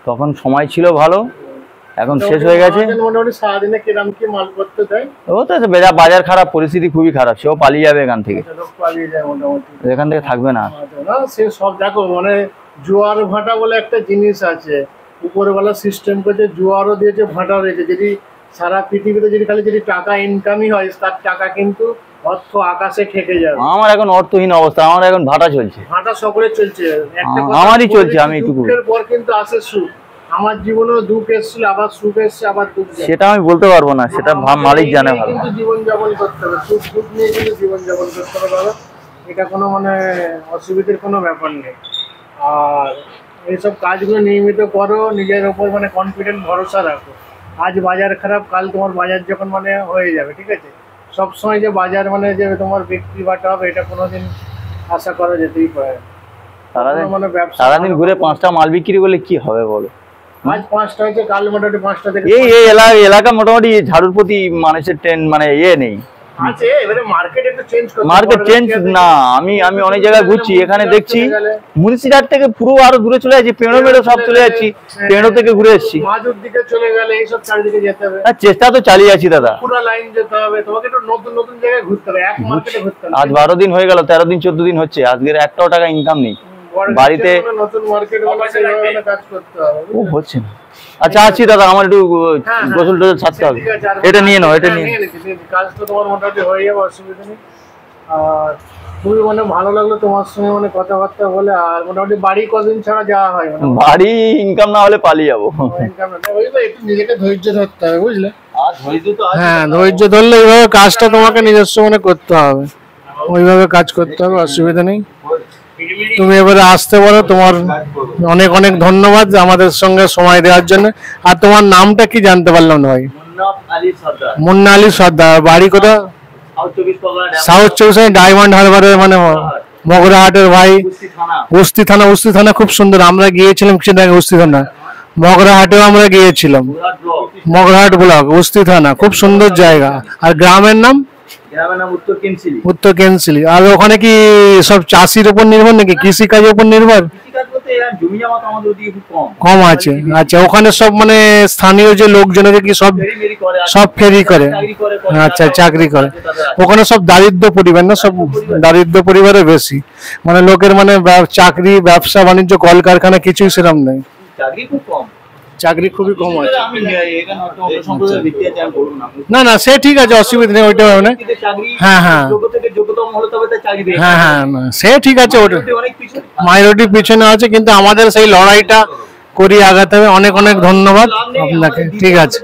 তখন সময় ছিল ভালো, এখন শেষ হয়ে গেছে। মোটামুটি সারাদিনে কিরকম কি মাল করতে দেয়? ও তো বাজার খারাপ, পরিস্থিতি খুবই খারাপ, সেও পালিয়ে যাবে এখান থেকে, পালিয়ে যায় মোটামুটি, এখান থেকে থাকবে না। সে সব দেখো মানে জোয়ার ভাটা বলে একটা জিনিস আছে, উপরওয়ালা সিস্টেম করছে, জোয়ারও দিয়েছে, ভাটা রয়েছে। যদি সারা পৃথিবীতে যদি খালি যদি টাকা ইনকামই হয়, তার টাকা কিন্তু অর্থ আকাশে ঠেকে যাবে। আমার এখন অর্থহীন অবস্থা, আমার এখন ভাটা চলছে, ভাটা সকলের চলছে, আমারই চলছে। আমি একটু পর কিন্তু আসে সুখ, আমার জীবনেও দুঃখ এসেছিল, আবার সুখ এসছে, আবার দুঃখ। সেটা আমি বলতে পারবো না, সেটা মালিক জানে ভালো। কিন্তু জীবনযাপন করতে হবে, সুখ দুঃখ নিয়ে কিন্তু জীবনযাপন করতে হবে দাদা, এটা কোনো মানে অসুবিধার কোনো ব্যাপার নেই। আর এইসব কাজগুলো নিয়মিত করো, নিজের ওপর মানে কনফিডেন্ট ভরসা রাখো। আজ বাজার খারাপ, কাল তোমার বাজার যখন মানে হয়ে যাবে, ঠিক আছে? সবসময় যে বাজার মানে যে তোমার বিক্রি বাটা হবে, এটা কোনোদিন আশা করা যেতেই পারে। সারাদিন ঘুরে 5টা মাল বিক্রি করলে কি হবে বলো? আজ 5টা হয়েছে, কাল মোটামুটি 5টা থেকে। এই এলাকা মোটামুটি ঝাড়ুর প্রতি মানুষের ট্রেন মানে নেই। মার্কেট চেঞ্জ না, আমি অনেক জায়গায় ঘুরছি, এখানে দেখছি মুন্সিরহাট থেকে পুরো আরো দূরে চলে যাচ্ছি, পেড়ো মেড়ো সব চলে যাচ্ছি, পেড়ো থেকে ঘুরে এসেছি। মাদুর দিকে চলে গেলে এইসব চারিদিকে যেতে হবে। চেষ্টা তো চালিয়ে আছি দাদা, পুরো লাইন যেতে হবে, তোমাকে একটু নতুন নতুন জায়গায় ঘুরতে হবে, এক মার্কেটে ঘুরতে হবে। আজ 12 দিন হয়ে গেল, 13 দিন 14 দিন হচ্ছে, আজকের একটাও টাকা ইনকাম নেই বাড়িতে, নতুন মার্কেট বানাতে কাজ করতে হবে। ও হচ্ছে না। আচ্ছা আছি দাদা, আমার একটু গোসল টোসল ছাড়তে হবে, এটা নিয়ে নাও, এটা নিয়ে কাজ তো তোমার মোটামুটি হয়ে যাবে, অসুবিধা নেই। আর খুবই মানে ভালো লাগলো তোমার সঙ্গে মানে কথাবার্তা বলে। আর মোটামুটি বাড়ি কদিন ছাড়া যাওয়া হয়? বাড়ি ইনকাম না হলে পালিয়ে যাবো। একটু নিজেকে ধৈর্য ধরতে হবে, বুঝলে? হ্যাঁ, ধৈর্য ধরলে এইভাবে কাজটা তোমাকে নিজস্ব মনে করতে হবে, ওইভাবে কাজ করতে হবে, অসুবিধা নেই। তুমি এবারে আসতে পারো। তোমার অনেক অনেক ধন্যবাদ আমাদের সঙ্গে সময় দেওয়ার জন্য। আর তোমার নামটা কি জানতে পারলাম না ভাই? মুন্না আলী সর্দার। বাড়ি কোথায়? সাউথ 24 ডায়মন্ড হারবারের মানে মগরাহাটের ভাই। উস্তি থানা খুব সুন্দর, আমরা গিয়েছিলাম কিছুদিন আগে উস্তি থানা। মগরাহাটেও আমরা গিয়েছিলাম, মগরাহাট ব্লক, উস্তি থানা, খুব সুন্দর জায়গা। আর গ্রামের নাম? উত্তর কেনসিলি। আর ওখানে কি সব চাষির উপর নির্ভর নাকি কৃষি কাজের উপর নির্ভর? কম আছে। আচ্ছা, ওখানে সব মানে স্থানীয় যে লোকজনেরা কি সব ফেরি করে? আচ্ছা, চাকরি করে। ওখানে সব দারিদ্র পরিবার না? সব দারিদ্র পরিবারে বেশি, মানে লোকের মানে চাকরি, ব্যবসা বাণিজ্য, কলকারখানা কিছুই সেরকম নেই, চাকরি খুবই কম আছে। না না, সে ঠিক আছে, অসুবিধা নেই, ওইটা হবে না। হ্যাঁ হ্যাঁ হ্যাঁ হ্যাঁ, সে ঠিক আছে, ওটা মাইনরিটি পিছনে আছে, কিন্তু আমাদের সেই লড়াইটা করি আগাতে হবে। অনেক অনেক ধন্যবাদ আপনাকে, ঠিক আছে।